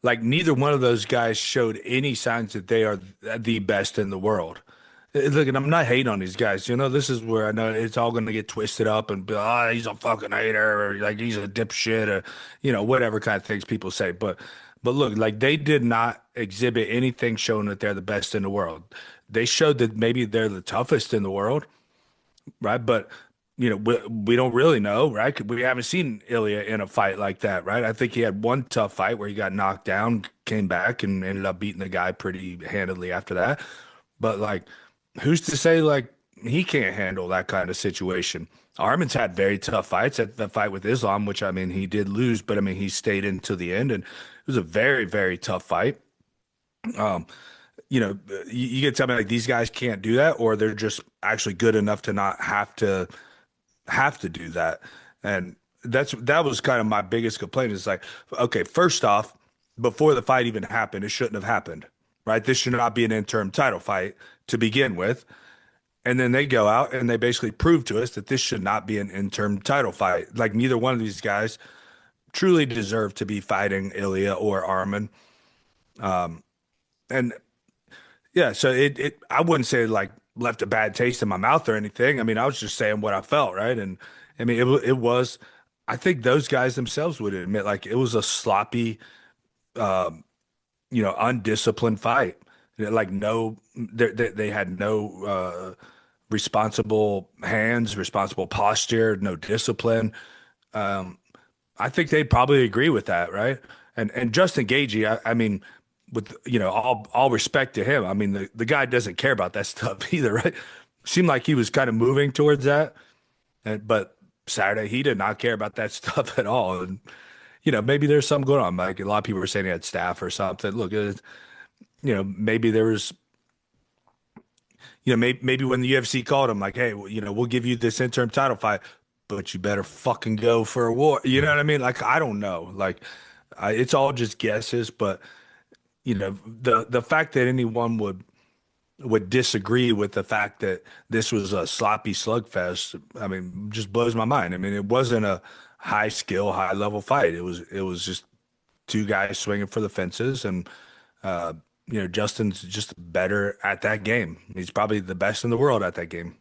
like neither one of those guys showed any signs that they are the best in the world. Look, and I'm not hating on these guys. This is where I know it's all going to get twisted up and be, oh, he's a fucking hater, or like he's a dipshit, or whatever kind of things people say. But look, like they did not exhibit anything showing that they're the best in the world. They showed that maybe they're the toughest in the world, right? But we don't really know, right? 'Cause we haven't seen Ilya in a fight like that, right? I think he had one tough fight where he got knocked down, came back, and ended up beating the guy pretty handedly after that. But like, who's to say like he can't handle that kind of situation? Armin's had very tough fights. At the fight with Islam, which I mean he did lose, but I mean he stayed into the end, and it was a very, very tough fight. Um, you can tell me like these guys can't do that, or they're just actually good enough to not have to do that. And that was kind of my biggest complaint is like, okay, first off, before the fight even happened, it shouldn't have happened, right? This should not be an interim title fight to begin with. And then they go out and they basically prove to us that this should not be an interim title fight. Like neither one of these guys truly deserve to be fighting Ilya or Armin. And yeah, so it I wouldn't say like left a bad taste in my mouth or anything. I mean, I was just saying what I felt, right? And I mean, it was. I think those guys themselves would admit like it was a sloppy, undisciplined fight. Like no, they had no responsible hands, responsible posture, no discipline. I think they'd probably agree with that, right? And Justin Gaethje, I mean, with all respect to him, I mean the guy doesn't care about that stuff either, right? Seemed like he was kind of moving towards that, but Saturday he did not care about that stuff at all. And maybe there's something going on. Like a lot of people were saying he had staph or something. Look, maybe there was, maybe when the UFC called him, like, hey, we'll give you this interim title fight, but you better fucking go for a war. You know what I mean? Like, I don't know. Like, it's all just guesses, but the fact that anyone would disagree with the fact that this was a sloppy slugfest, I mean, just blows my mind. I mean, it wasn't a high skill, high level fight. It was just two guys swinging for the fences, and Justin's just better at that game. He's probably the best in the world at that game.